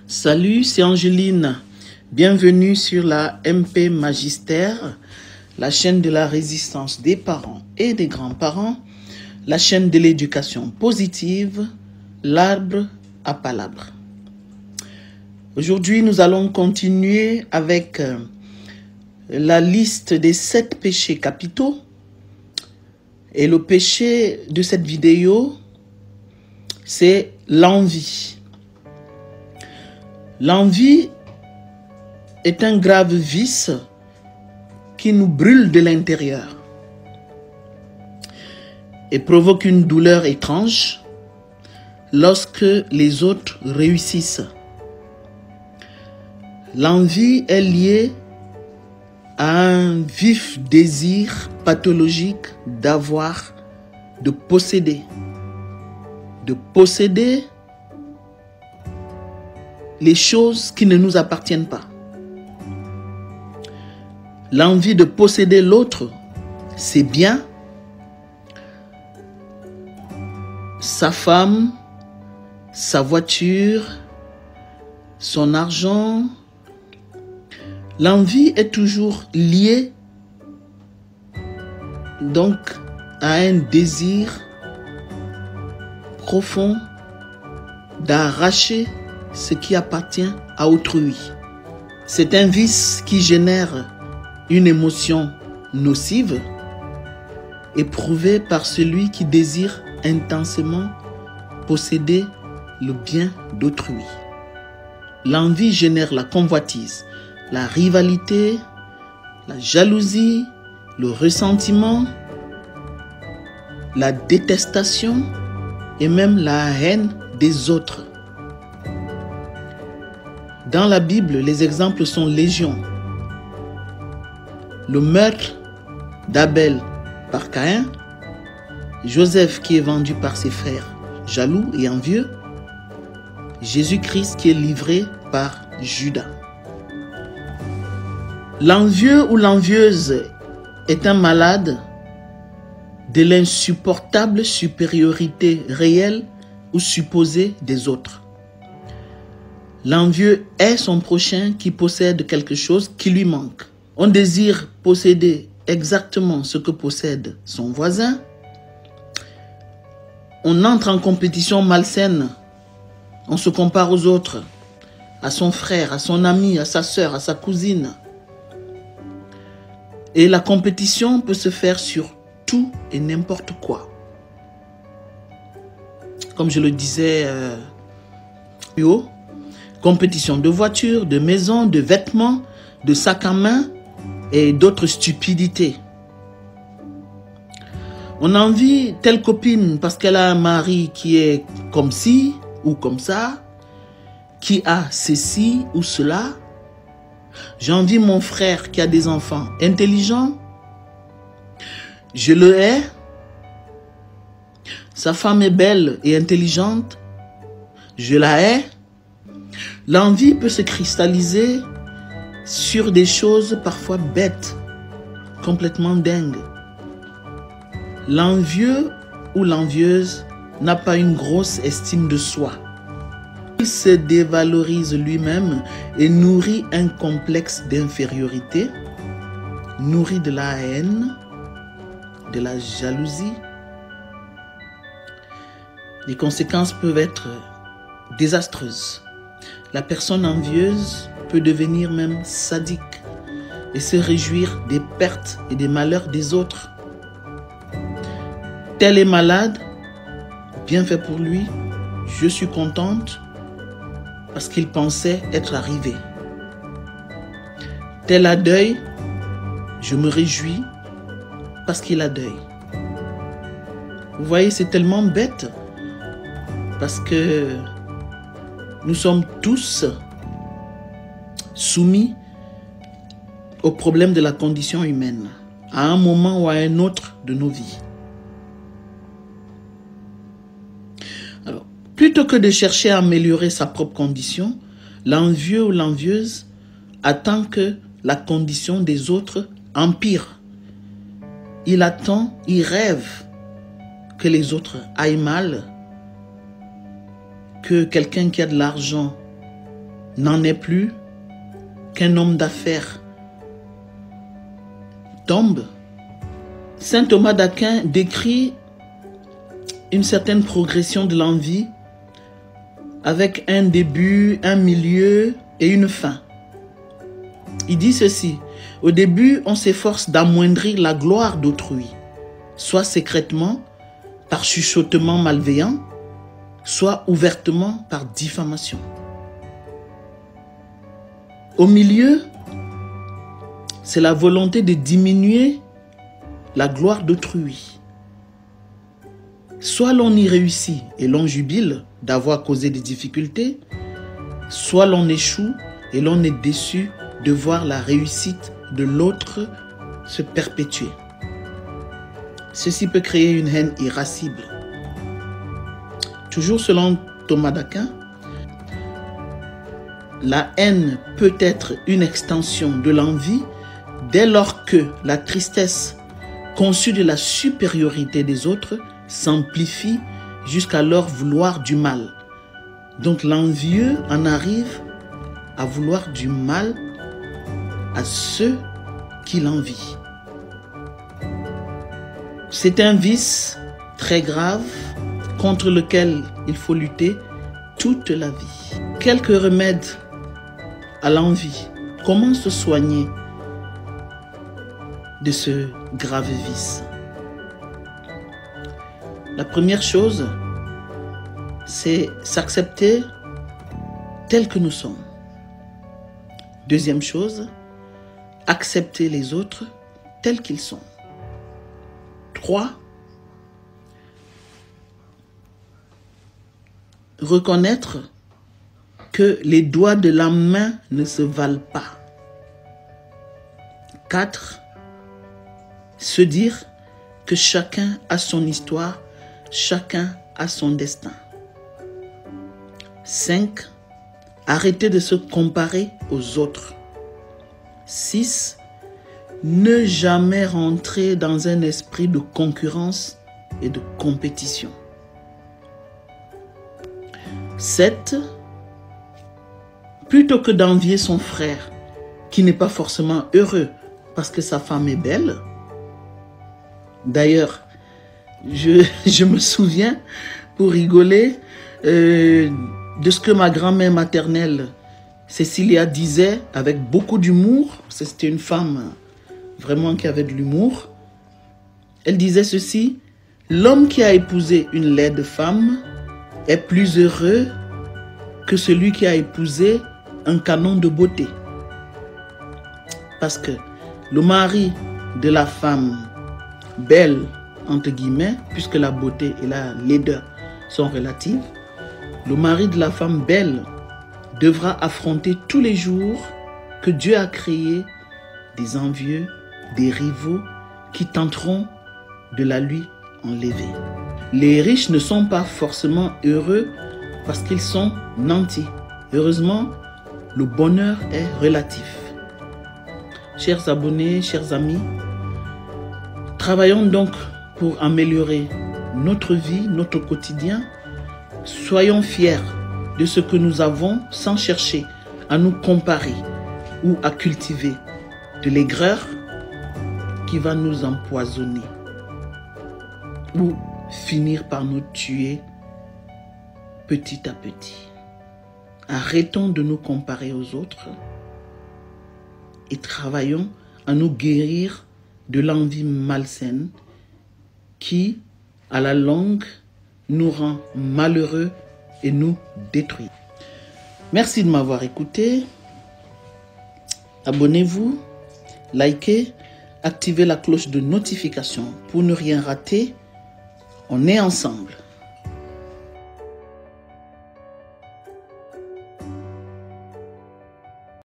Salut, c'est Angeline. Bienvenue sur la MP Magistère, la chaîne de la résistance des parents et des grands-parents, la chaîne de l'éducation positive, l'arbre à palabres. Aujourd'hui, nous allons continuer avec la liste des 7 péchés capitaux. Et le péché de cette vidéo, c'est l'envie. L'envie est un grave vice qui nous brûle de l'intérieur et provoque une douleur étrange lorsque les autres réussissent. L'envie est liée à un vif désir pathologique d'avoir, de posséder les choses qui ne nous appartiennent pas. L'envie de posséder l'autre, ses biens, sa femme, sa voiture, son argent. L'envie est toujours liée donc à un désir profond d'arracher ce qui appartient à autrui. C'est un vice qui génère une émotion nocive, éprouvée par celui qui désire intensément posséder le bien d'autrui. L'envie génère la convoitise, la rivalité, la jalousie, le ressentiment, la détestation et même la haine des autres. Dans la Bible, les exemples sont légion. Le meurtre d'Abel par Caïn, Joseph qui est vendu par ses frères, jaloux et envieux, Jésus-Christ qui est livré par Judas. L'envieux ou l'envieuse est un malade de l'insupportable supériorité réelle ou supposée des autres. L'envieux est son prochain qui possède quelque chose qui lui manque. On désire posséder exactement ce que possède son voisin. On entre en compétition malsaine. On se compare aux autres, à son frère, à son ami, à sa sœur, à sa cousine. Et la compétition peut se faire sur tout et n'importe quoi. Comme je le disais plus haut, compétition de voitures, de maisons, de vêtements, de sacs à main et d'autres stupidités. On envie telle copine parce qu'elle a un mari qui est comme ci ou comme ça, qui a ceci ou cela. J'envie mon frère qui a des enfants intelligents. Je le hais. Sa femme est belle et intelligente. Je la hais. L'envie peut se cristalliser sur des choses parfois bêtes, complètement dingues. L'envieux ou l'envieuse n'a pas une grosse estime de soi. Il se dévalorise lui-même et nourrit un complexe d'infériorité, nourrit de la haine, de la jalousie. Les conséquences peuvent être désastreuses. La personne envieuse peut devenir même sadique et se réjouir des pertes et des malheurs des autres. Tel est malade, bien fait pour lui, je suis contente parce qu'il pensait être arrivé. Tel a deuil, je me réjouis parce qu'il a deuil. Vous voyez, c'est tellement bête parce que nous sommes tous soumis au problème de la condition humaine, à un moment ou à un autre de nos vies. Alors, plutôt que de chercher à améliorer sa propre condition, l'envieux ou l'envieuse attend que la condition des autres empire. Il attend, il rêve que les autres aillent mal, que quelqu'un qui a de l'argent n'en est plus qu'un homme d'affaires tombe. Saint Thomas d'Aquin décrit une certaine progression de l'envie avec un début, un milieu et une fin. Il dit ceci: au début, on s'efforce d'amoindrir la gloire d'autrui, soit secrètement, par chuchotement malveillant, soit ouvertement par diffamation. Au milieu, c'est la volonté de diminuer la gloire d'autrui. Soit l'on y réussit et l'on jubile d'avoir causé des difficultés, soit l'on échoue et l'on est déçu de voir la réussite de l'autre se perpétuer. Ceci peut créer une haine irascible. Toujours selon Thomas d'Aquin, la haine peut être une extension de l'envie dès lors que la tristesse conçue de la supériorité des autres s'amplifie jusqu'à leur vouloir du mal. Donc l'envieux en arrive à vouloir du mal à ceux qui l'envient. C'est un vice très grave contre lequel il faut lutter toute la vie. Quelques remèdes à l'envie. Comment se soigner de ce grave vice? La première chose, c'est s'accepter tel que nous sommes. Deuxième chose, accepter les autres tels qu'ils sont. 3, reconnaître que les doigts de la main ne se valent pas. 4, se dire que chacun a son histoire, chacun a son destin. 5, arrêter de se comparer aux autres. 6, ne jamais rentrer dans un esprit de concurrence et de compétition. 7, plutôt que d'envier son frère qui n'est pas forcément heureux parce que sa femme est belle. D'ailleurs, je me souviens, pour rigoler, de ce que ma grand-mère maternelle, Cécilia, disait avec beaucoup d'humour. C'était une femme vraiment qui avait de l'humour. Elle disait ceci: l'homme qui a épousé une laide femme est plus heureux que celui qui a épousé un canon de beauté. Parce que le mari de la femme belle, entre guillemets, puisque la beauté et la laideur sont relatives, le mari de la femme belle devra affronter tous les jours que Dieu a créé des envieux, des rivaux qui tenteront de la lui enlever. Les riches ne sont pas forcément heureux parce qu'ils sont nantis. Heureusement, le bonheur est relatif. Chers abonnés, chers amis, travaillons donc pour améliorer notre vie, notre quotidien. Soyons fiers de ce que nous avons sans chercher à nous comparer ou à cultiver de l'aigreur qui va nous empoisonner ou finir par nous tuer petit à petit. Arrêtons de nous comparer aux autres et travaillons à nous guérir de l'envie malsaine qui, à la longue, nous rend malheureux et nous détruit. Merci de m'avoir écouté. Abonnez-vous, likez, activez la cloche de notification pour ne rien rater. On est ensemble.